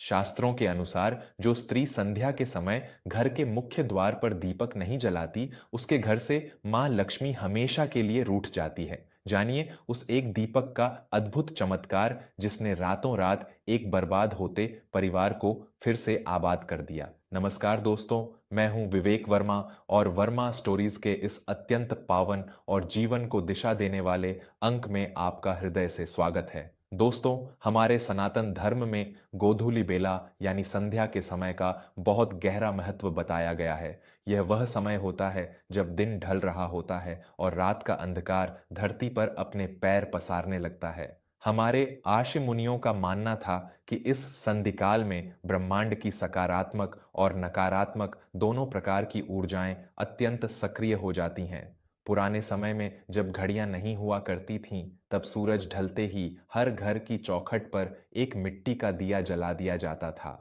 शास्त्रों के अनुसार जो स्त्री संध्या के समय घर के मुख्य द्वार पर दीपक नहीं जलाती, उसके घर से मां लक्ष्मी हमेशा के लिए रूठ जाती है। जानिए उस एक दीपक का अद्भुत चमत्कार जिसने रातों रात एक बर्बाद होते परिवार को फिर से आबाद कर दिया। नमस्कार दोस्तों, मैं हूं विवेक वर्मा और वर्मा स्टोरीज के इस अत्यंत पावन और जीवन को दिशा देने वाले अंक में आपका हृदय से स्वागत है। दोस्तों, हमारे सनातन धर्म में गोधूलि बेला यानी संध्या के समय का बहुत गहरा महत्व बताया गया है। यह वह समय होता है जब दिन ढल रहा होता है और रात का अंधकार धरती पर अपने पैर पसारने लगता है। हमारे आर्ष मुनियों का मानना था कि इस संधिकाल में ब्रह्मांड की सकारात्मक और नकारात्मक दोनों प्रकार की ऊर्जाएं अत्यंत सक्रिय हो जाती हैं। पुराने समय में जब घड़ियां नहीं हुआ करती थीं, तब सूरज ढलते ही हर घर की चौखट पर एक मिट्टी का दिया जला दिया जाता था।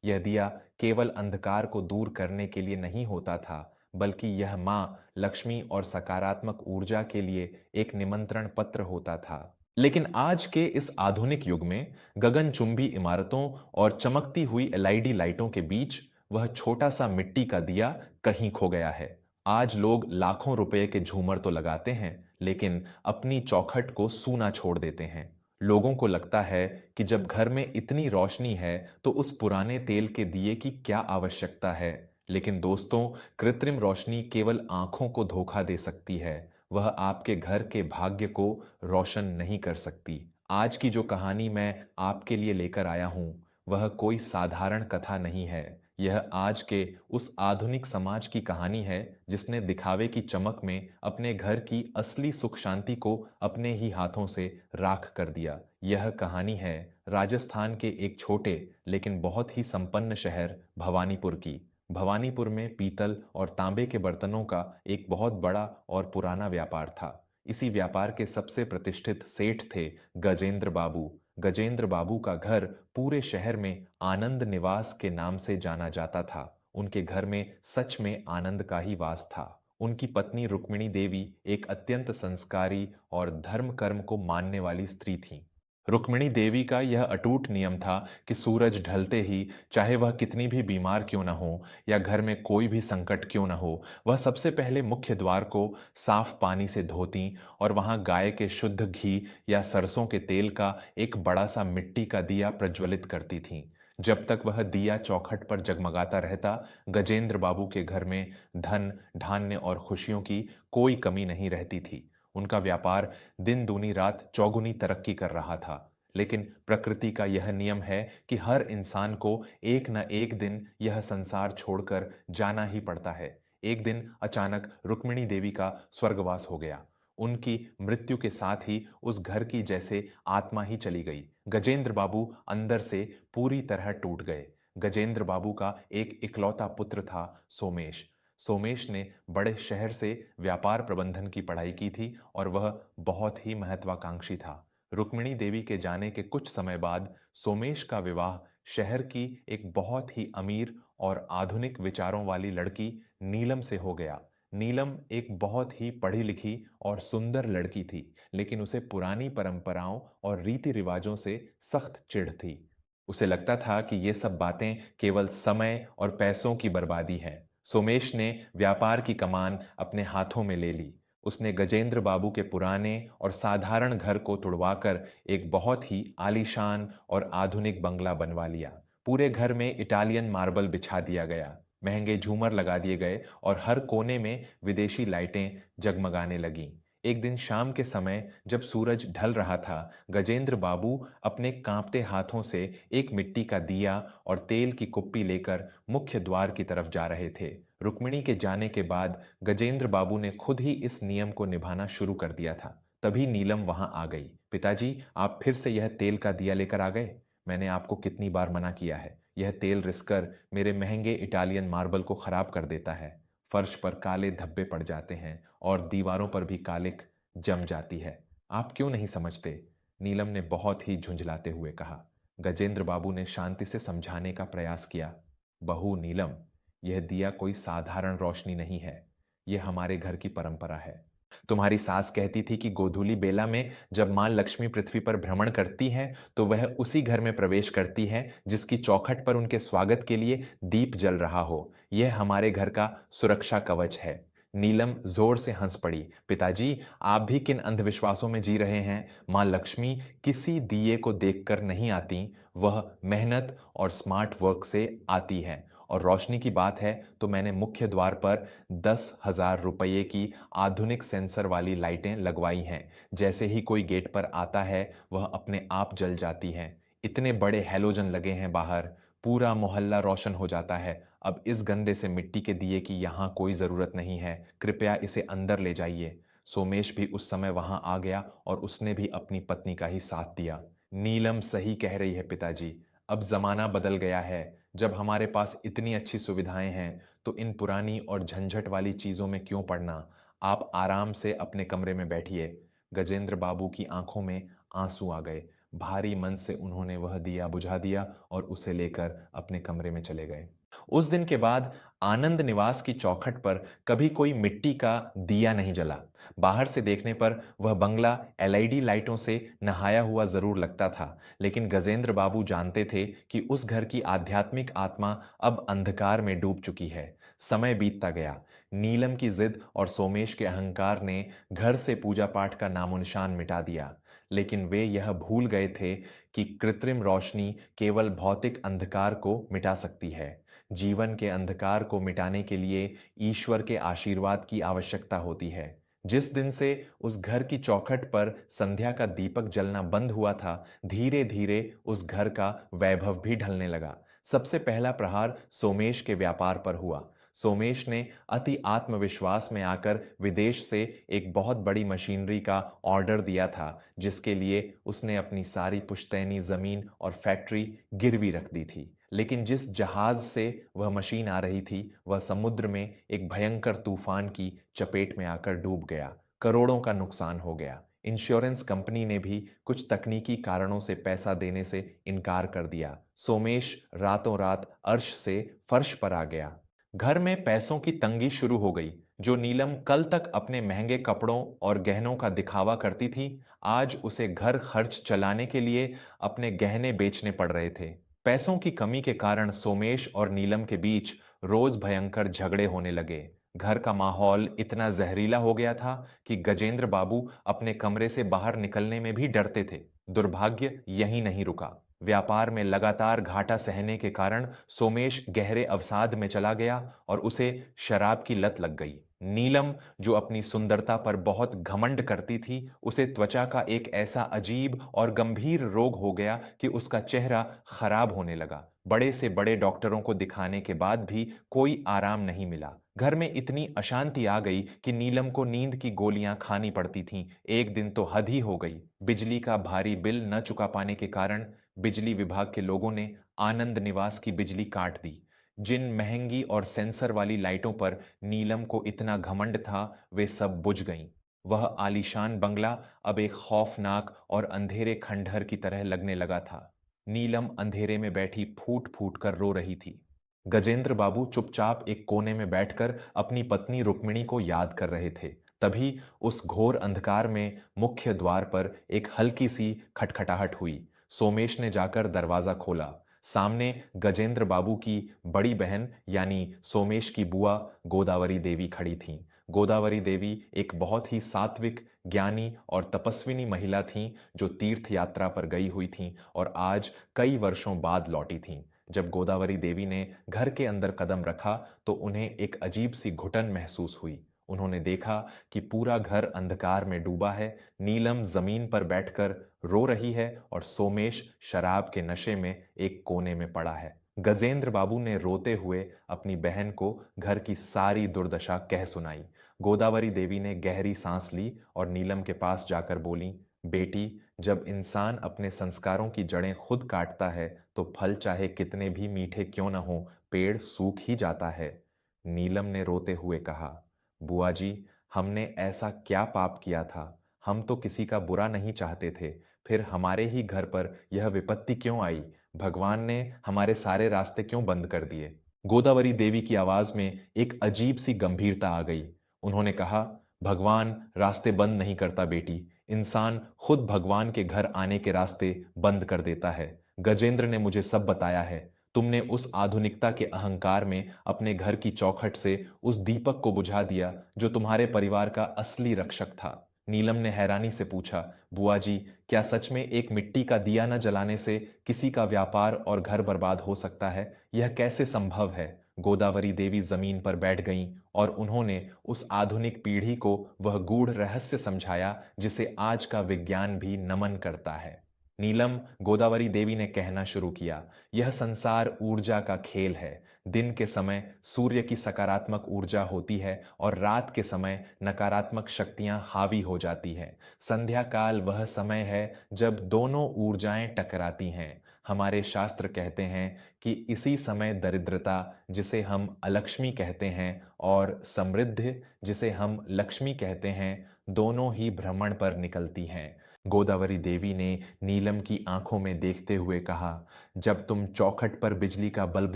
यह दिया केवल अंधकार को दूर करने के लिए नहीं होता था, बल्कि यह मां लक्ष्मी और सकारात्मक ऊर्जा के लिए एक निमंत्रण पत्र होता था। लेकिन आज के इस आधुनिक युग में गगनचुंबी इमारतों और चमकती हुई एलईडी लाइटों के बीच वह छोटा सा मिट्टी का दिया कहीं खो गया है। आज लोग लाखों रुपए के झूमर तो लगाते हैं, लेकिन अपनी चौखट को सूना छोड़ देते हैं। लोगों को लगता है कि जब घर में इतनी रोशनी है तो उस पुराने तेल के दिए की क्या आवश्यकता है। लेकिन दोस्तों, कृत्रिम रोशनी केवल आंखों को धोखा दे सकती है, वह आपके घर के भाग्य को रोशन नहीं कर सकती। आज की जो कहानी मैं आपके लिए लेकर आया हूं, वह कोई साधारण कथा नहीं है। यह आज के उस आधुनिक समाज की कहानी है जिसने दिखावे की चमक में अपने घर की असली सुख शांति को अपने ही हाथों से राख कर दिया। यह कहानी है राजस्थान के एक छोटे लेकिन बहुत ही संपन्न शहर भवानीपुर की। भवानीपुर में पीतल और तांबे के बर्तनों का एक बहुत बड़ा और पुराना व्यापार था। इसी व्यापार के सबसे प्रतिष्ठित सेठ थे गजेंद्र बाबू। गजेंद्र बाबू का घर पूरे शहर में आनंद निवास के नाम से जाना जाता था। उनके घर में सच में आनंद का ही वास था। उनकी पत्नी रुक्मिणी देवी एक अत्यंत संस्कारी और धर्म कर्म को मानने वाली स्त्री थी। रुक्मिणी देवी का यह अटूट नियम था कि सूरज ढलते ही, चाहे वह कितनी भी बीमार क्यों न हो या घर में कोई भी संकट क्यों न हो, वह सबसे पहले मुख्य द्वार को साफ पानी से धोती और वहां गाय के शुद्ध घी या सरसों के तेल का एक बड़ा सा मिट्टी का दिया प्रज्वलित करती थीं। जब तक वह दिया चौखट पर जगमगाता रहता, गजेंद्र बाबू के घर में धन, धान्य और खुशियों की कोई कमी नहीं रहती थी। उनका व्यापार दिन दूनी रात चौगुनी तरक्की कर रहा था। लेकिन प्रकृति का यह नियम है कि हर इंसान को एक न एक दिन यह संसार छोड़कर जाना ही पड़ता है। एक दिन अचानक रुक्मिणी देवी का स्वर्गवास हो गया। उनकी मृत्यु के साथ ही उस घर की जैसे आत्मा ही चली गई। गजेंद्र बाबू अंदर से पूरी तरह टूट गए। गजेंद्र बाबू का एक इकलौता पुत्र था, सोमेश। सोमेश ने बड़े शहर से व्यापार प्रबंधन की पढ़ाई की थी और वह बहुत ही महत्वाकांक्षी था। रुक्मिणी देवी के जाने के कुछ समय बाद सोमेश का विवाह शहर की एक बहुत ही अमीर और आधुनिक विचारों वाली लड़की नीलम से हो गया। नीलम एक बहुत ही पढ़ी लिखी और सुंदर लड़की थी, लेकिन उसे पुरानी परंपराओं और रीति रिवाजों से सख्त चिढ़ थी। उसे लगता था कि ये सब बातें केवल समय और पैसों की बर्बादी है। सोमेश ने व्यापार की कमान अपने हाथों में ले ली। उसने गजेंद्र बाबू के पुराने और साधारण घर को तुड़वाकर एक बहुत ही आलीशान और आधुनिक बंगला बनवा लिया। पूरे घर में इटालियन मार्बल बिछा दिया गया, महंगे झूमर लगा दिए गए और हर कोने में विदेशी लाइटें जगमगाने लगीं। एक दिन शाम के समय जब सूरज ढल रहा था, गजेंद्र बाबू अपने कांपते हाथों से एक मिट्टी का दिया और तेल की कुप्पी लेकर मुख्य द्वार की तरफ जा रहे थे। रुक्मिणी के जाने के बाद गजेंद्र बाबू ने खुद ही इस नियम को निभाना शुरू कर दिया था। तभी नीलम वहां आ गई। पिताजी, आप फिर से यह तेल का दिया लेकर आ गए। मैंने आपको कितनी बार मना किया है। यह तेल रिसकर मेरे महंगे इटालियन मार्बल को खराब कर देता है। फर्श पर काले धब्बे पड़ जाते हैं और दीवारों पर भी कालिक जम जाती है। आप क्यों नहीं समझते? नीलम ने बहुत ही झुंझलाते हुए कहा। गजेंद्र बाबू ने शांति से समझाने का प्रयास किया। बहू नीलम, यह दिया कोई साधारण रोशनी नहीं है। यह हमारे घर की परंपरा है। तुम्हारी सास कहती थी कि गोधूली बेला में जब मां लक्ष्मी पृथ्वी पर भ्रमण करती हैं तो वह उसी घर में प्रवेश करती हैं जिसकी चौखट पर उनके स्वागत के लिए दीप जल रहा हो। यह हमारे घर का सुरक्षा कवच है। नीलम जोर से हंस पड़ी। पिताजी, आप भी किन अंधविश्वासों में जी रहे हैं? मां लक्ष्मी किसी दिए को देखकर नहीं आती, वह मेहनत और स्मार्ट वर्क से आती है। और रोशनी की बात है तो मैंने मुख्य द्वार पर 10,000 रुपये की आधुनिक सेंसर वाली लाइटें लगवाई हैं। जैसे ही कोई गेट पर आता है वह अपने आप जल जाती हैं। इतने बड़े हैलोजन लगे हैं बाहर, पूरा मोहल्ला रोशन हो जाता है। अब इस गंदे से मिट्टी के दिए की यहाँ कोई जरूरत नहीं है, कृपया इसे अंदर ले जाइए। सोमेश भी उस समय वहां आ गया और उसने भी अपनी पत्नी का ही साथ दिया। नीलम सही कह रही है पिताजी, अब जमाना बदल गया है। जब हमारे पास इतनी अच्छी सुविधाएं हैं तो इन पुरानी और झंझट वाली चीजों में क्यों पड़ना। आप आराम से अपने कमरे में बैठिए। गजेंद्र बाबू की आंखों में आंसू आ गए। भारी मन से उन्होंने वह दिया बुझा दिया और उसे लेकर अपने कमरे में चले गए। उस दिन के बाद आनंद निवास की चौखट पर कभी कोई मिट्टी का दिया नहीं जला। बाहर से देखने पर वह बंगला एलईडी लाइटों से नहाया हुआ जरूर लगता था, लेकिन गजेंद्र बाबू जानते थे कि उस घर की आध्यात्मिक आत्मा अब अंधकार में डूब चुकी है। समय बीतता गया। नीलम की जिद और सोमेश के अहंकार ने घर से पूजा पाठ का नामो निशान मिटा दिया। लेकिन वे यह भूल गए थे कि कृत्रिम रोशनी केवल भौतिक अंधकार को मिटा सकती है। जीवन के अंधकार को मिटाने के लिए ईश्वर के आशीर्वाद की आवश्यकता होती है। जिस दिन से उस घर की चौखट पर संध्या का दीपक जलना बंद हुआ था, धीरे धीरे उस घर का वैभव भी ढलने लगा। सबसे पहला प्रहार सोमेश के व्यापार पर हुआ। सोमेश ने अति आत्मविश्वास में आकर विदेश से एक बहुत बड़ी मशीनरी का ऑर्डर दिया था, जिसके लिए उसने अपनी सारी पुश्तैनी जमीन और फैक्ट्री गिरवी रख दी थी। लेकिन जिस जहाज से वह मशीन आ रही थी वह समुद्र में एक भयंकर तूफान की चपेट में आकर डूब गया। करोड़ों का नुकसान हो गया। इंश्योरेंस कंपनी ने भी कुछ तकनीकी कारणों से पैसा देने से इनकार कर दिया। सोमेश रातों रात अर्श से फर्श पर आ गया। घर में पैसों की तंगी शुरू हो गई। जो नीलम कल तक अपने महंगे कपड़ों और गहनों का दिखावा करती थी, आज उसे घर खर्च चलाने के लिए अपने गहने बेचने पड़ रहे थे। पैसों की कमी के कारण सोमेश और नीलम के बीच रोज भयंकर झगड़े होने लगे। घर का माहौल इतना जहरीला हो गया था कि गजेंद्र बाबू अपने कमरे से बाहर निकलने में भी डरते थे। दुर्भाग्य यहीं नहीं रुका। व्यापार में लगातार घाटा सहने के कारण सोमेश गहरे अवसाद में चला गया और उसे शराब की लत लग गई। नीलम, जो अपनी सुंदरता पर बहुत घमंड करती थी, उसे त्वचा का एक ऐसा अजीब और गंभीर रोग हो गया कि उसका चेहरा खराब होने लगा। बड़े से बड़े डॉक्टरों को दिखाने के बाद भी कोई आराम नहीं मिला। घर में इतनी अशांति आ गई कि नीलम को नींद की गोलियां खानी पड़ती थीं। एक दिन तो हद ही हो गई। बिजली का भारी बिल न चुका पाने के कारण बिजली विभाग के लोगों ने आनंद निवास की बिजली काट दी। जिन महंगी और सेंसर वाली लाइटों पर नीलम को इतना घमंड था, वे सब बुझ गईं। वह आलीशान बंगला अब एक खौफनाक और अंधेरे खंडहर की तरह लगने लगा था। नीलम अंधेरे में बैठी फूट फूट कर रो रही थी। गजेंद्र बाबू चुपचाप एक कोने में बैठकर अपनी पत्नी रुक्मिणी को याद कर रहे थे। तभी उस घोर अंधकार में मुख्य द्वार पर एक हल्की सी खटखटाहट हुई। सोमेश ने जाकर दरवाजा खोला। सामने गजेंद्र बाबू की बड़ी बहन यानी सोमेश की बुआ गोदावरी देवी खड़ी थीं। गोदावरी देवी एक बहुत ही सात्विक, ज्ञानी और तपस्विनी महिला थीं जो तीर्थ यात्रा पर गई हुई थीं और आज कई वर्षों बाद लौटी थीं। जब गोदावरी देवी ने घर के अंदर कदम रखा तो उन्हें एक अजीब सी घुटन महसूस हुई। उन्होंने देखा कि पूरा घर अंधकार में डूबा है। नीलम जमीन पर बैठकर रो रही है और सोमेश शराब के नशे में एक कोने में पड़ा है। गजेंद्र बाबू ने रोते हुए अपनी बहन को घर की सारी दुर्दशा कह सुनाई। गोदावरी देवी ने गहरी सांस ली और नीलम के पास जाकर बोली, बेटी, जब इंसान अपने संस्कारों की जड़ें खुद काटता है तो फल चाहे कितने भी मीठे क्यों न हो, पेड़ सूख ही जाता है। नीलम ने रोते हुए कहा, बुआ जी, हमने ऐसा क्या पाप किया था? हम तो किसी का बुरा नहीं चाहते थे, फिर हमारे ही घर पर यह विपत्ति क्यों आई? भगवान ने हमारे सारे रास्ते क्यों बंद कर दिए? गोदावरी देवी की आवाज में एक अजीब सी गंभीरता आ गई। उन्होंने कहा, भगवान रास्ते बंद नहीं करता बेटी, इंसान खुद भगवान के घर आने के रास्ते बंद कर देता है। गजेंद्र ने मुझे सब बताया है। तुमने उस आधुनिकता के अहंकार में अपने घर की चौखट से उस दीपक को बुझा दिया जो तुम्हारे परिवार का असली रक्षक था। नीलम ने हैरानी से पूछा, बुआ जी, क्या सच में एक मिट्टी का दिया न जलाने से किसी का व्यापार और घर बर्बाद हो सकता है? यह कैसे संभव है? गोदावरी देवी जमीन पर बैठ गईं और उन्होंने उस आधुनिक पीढ़ी को वह गूढ़ रहस्य समझाया जिसे आज का विज्ञान भी नमन करता है। नीलम, गोदावरी देवी ने कहना शुरू किया, यह संसार ऊर्जा का खेल है। दिन के समय सूर्य की सकारात्मक ऊर्जा होती है और रात के समय नकारात्मक शक्तियां हावी हो जाती हैं। संध्या काल वह समय है जब दोनों ऊर्जाएं टकराती हैं। हमारे शास्त्र कहते हैं कि इसी समय दरिद्रता, जिसे हम अलक्ष्मी कहते हैं, और समृद्धि, जिसे हम लक्ष्मी कहते हैं, दोनों ही भ्रमण पर निकलती हैं। गोदावरी देवी ने नीलम की आंखों में देखते हुए कहा, जब तुम चौखट पर बिजली का बल्ब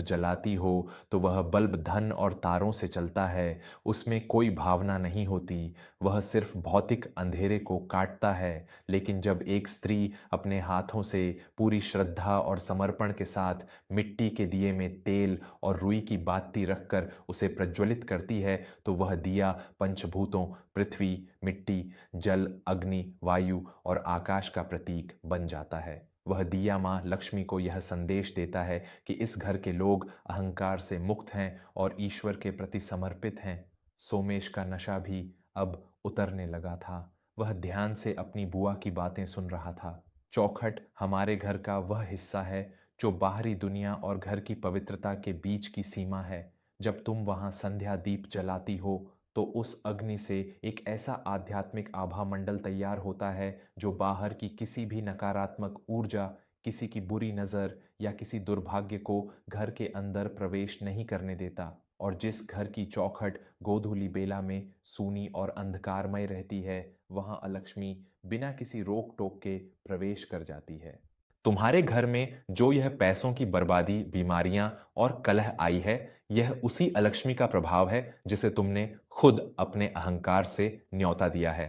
जलाती हो तो वह बल्ब धन और तारों से चलता है, उसमें कोई भावना नहीं होती, वह सिर्फ भौतिक अंधेरे को काटता है। लेकिन जब एक स्त्री अपने हाथों से पूरी श्रद्धा और समर्पण के साथ मिट्टी के दिए में तेल और रुई की बाती रखकर उसे प्रज्वलित करती है तो वह दिया पंचभूतों पृथ्वी, मिट्टी, जल, अग्नि, वायु और आकाश का प्रतीक बन जाता है। वह दिया माँ लक्ष्मी को यह संदेश देता है कि इस घर के लोग अहंकार से मुक्त हैं और ईश्वर के प्रति समर्पित हैं। सोमेश का नशा भी अब उतरने लगा था। वह ध्यान से अपनी बुआ की बातें सुन रहा था। चौखट हमारे घर का वह हिस्सा है जो बाहरी दुनिया और घर की पवित्रता के बीच की सीमा है। जब तुम वहां संध्या दीप जलाती हो तो उस अग्नि से एक ऐसा आध्यात्मिक आभा मंडल तैयार होता है जो बाहर की किसी भी नकारात्मक ऊर्जा, किसी की बुरी नज़र या किसी दुर्भाग्य को घर के अंदर प्रवेश नहीं करने देता। और जिस घर की चौखट गोधूली बेला में सूनी और अंधकारमय रहती है, वहां अलक्ष्मी बिना किसी रोक टोक के प्रवेश कर जाती है। तुम्हारे घर में जो यह पैसों की बर्बादी, बीमारियां और कलह आई है, यह उसी अलक्ष्मी का प्रभाव है जिसे तुमने खुद अपने अहंकार से न्योता दिया है।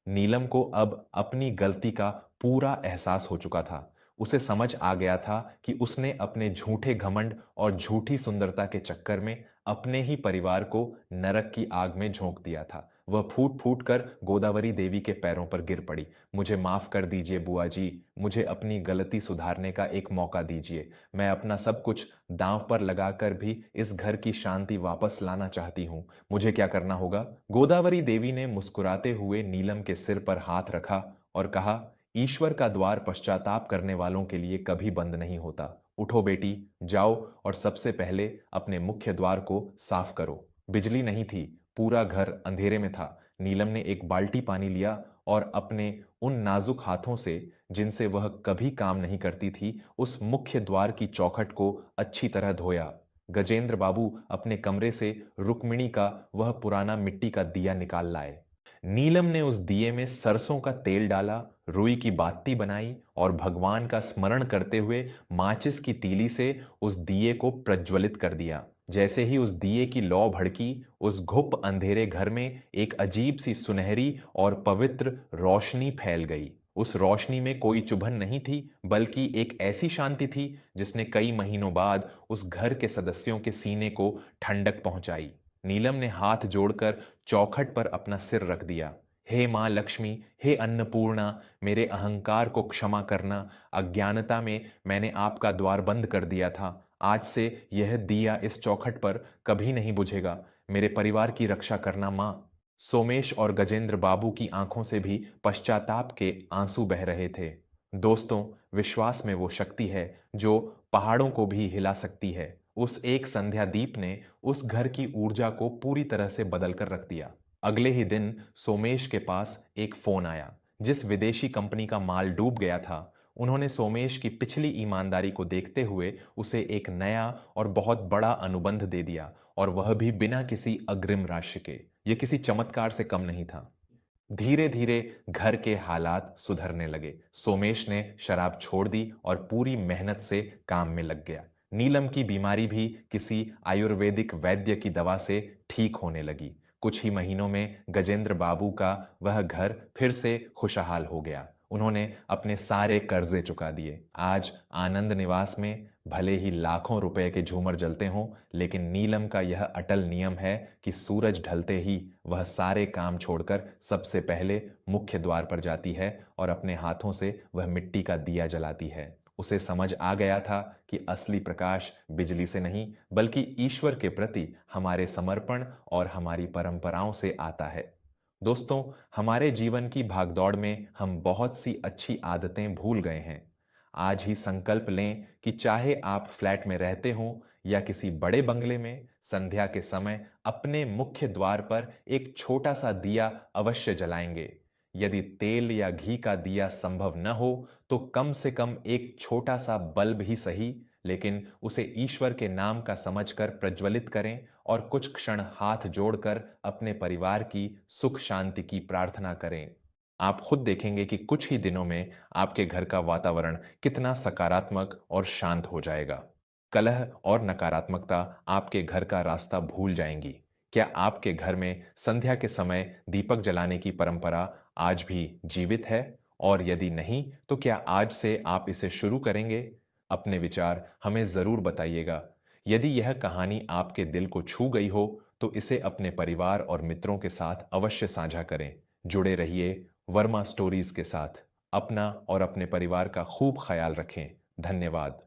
नीलम को अब अपनी गलती का पूरा एहसास हो चुका था। उसे समझ आ गया था कि उसने अपने झूठे घमंड और झूठी सुंदरता के चक्कर में अपने ही परिवार को नरक की आग में झोंक दिया था। वह फूट फूट कर गोदावरी देवी के पैरों पर गिर पड़ी। मुझे माफ कर दीजिए बुआ जी, मुझे अपनी गलती सुधारने का एक मौका दीजिए। मैं अपना सब कुछ दांव पर लगाकर भी इस घर की शांति वापस लाना चाहती हूँ। मुझे क्या करना होगा? गोदावरी देवी ने मुस्कुराते हुए नीलम के सिर पर हाथ रखा और कहा, ईश्वर का द्वार पश्चाताप करने वालों के लिए कभी बंद नहीं होता। उठो बेटी, जाओ और सबसे पहले अपने मुख्य द्वार को साफ करो। बिजली नहीं थी, पूरा घर अंधेरे में था। नीलम ने एक बाल्टी पानी लिया और अपने उन नाजुक हाथों से, जिनसे वह कभी काम नहीं करती थी, उस मुख्य द्वार की चौखट को अच्छी तरह धोया। गजेंद्र बाबू अपने कमरे से रुक्मिणी का वह पुराना मिट्टी का दिया निकाल लाए। नीलम ने उस दिए में सरसों का तेल डाला, रुई की बाती बनाई और भगवान का स्मरण करते हुए माचिस की तीली से उस दिए को प्रज्वलित कर दिया। जैसे ही उस दिए की लौ भड़की, उस घुप अंधेरे घर में एक अजीब सी सुनहरी और पवित्र रोशनी फैल गई। उस रोशनी में कोई चुभन नहीं थी, बल्कि एक ऐसी शांति थी जिसने कई महीनों बाद उस घर के सदस्यों के सीने को ठंडक पहुंचाई। नीलम ने हाथ जोड़कर चौखट पर अपना सिर रख दिया। हे मां लक्ष्मी, हे अन्नपूर्णा, मेरे अहंकार को क्षमा करना। अज्ञानता में मैंने आपका द्वार बंद कर दिया था। आज से यह दिया इस चौखट पर कभी नहीं बुझेगा। मेरे परिवार की रक्षा करना मां। सोमेश और गजेंद्र बाबू की आंखों से भी पश्चाताप के आंसू बह रहे थे। दोस्तों, विश्वास में वो शक्ति है जो पहाड़ों को भी हिला सकती है। उस एक संध्या दीप ने उस घर की ऊर्जा को पूरी तरह से बदल कर रख दिया। अगले ही दिन सोमेश के पास एक फोन आया। जिस विदेशी कंपनी का माल डूब गया था, उन्होंने सोमेश की पिछली ईमानदारी को देखते हुए उसे एक नया और बहुत बड़ा अनुबंध दे दिया, और वह भी बिना किसी अग्रिम राशि के। यह किसी चमत्कार से कम नहीं था। धीरे धीरे घर के हालात सुधरने लगे। सोमेश ने शराब छोड़ दी और पूरी मेहनत से काम में लग गया। नीलम की बीमारी भी किसी आयुर्वेदिक वैद्य की दवा से ठीक होने लगी। कुछ ही महीनों में गजेंद्र बाबू का वह घर फिर से खुशहाल हो गया। उन्होंने अपने सारे कर्जे चुका दिए। आज आनंद निवास में भले ही लाखों रुपए के झूमर जलते हों, लेकिन नीलम का यह अटल नियम है कि सूरज ढलते ही वह सारे काम छोड़कर सबसे पहले मुख्य द्वार पर जाती है और अपने हाथों से वह मिट्टी का दिया जलाती है। उसे समझ आ गया था कि असली प्रकाश बिजली से नहीं, बल्कि ईश्वर के प्रति हमारे समर्पण और हमारी परंपराओं से आता है। दोस्तों, हमारे जीवन की भागदौड़ में हम बहुत सी अच्छी आदतें भूल गए हैं। आज ही संकल्प लें कि चाहे आप फ्लैट में रहते हों या किसी बड़े बंगले में, संध्या के समय अपने मुख्य द्वार पर एक छोटा सा दिया अवश्य जलाएंगे। यदि तेल या घी का दिया संभव न हो, तो कम से कम एक छोटा सा बल्ब ही सही, लेकिन उसे ईश्वर के नाम का समझकर प्रज्वलित करें और कुछ क्षण हाथ जोड़कर अपने परिवार की सुख शांति की प्रार्थना करें। आप खुद देखेंगे कि कुछ ही दिनों में आपके घर का वातावरण कितना सकारात्मक और शांत हो जाएगा। कलह और नकारात्मकता आपके घर का रास्ता भूल जाएंगी। क्या आपके घर में संध्या के समय दीपक जलाने की परंपरा आज भी जीवित है? और यदि नहीं, तो क्या आज से आप इसे शुरू करेंगे? अपने विचार हमें जरूर बताइएगा। यदि यह कहानी आपके दिल को छू गई हो, तो इसे अपने परिवार और मित्रों के साथ अवश्य साझा करें। जुड़े रहिए वर्मा स्टोरीज के साथ। अपना और अपने परिवार का खूब ख्याल रखें। धन्यवाद।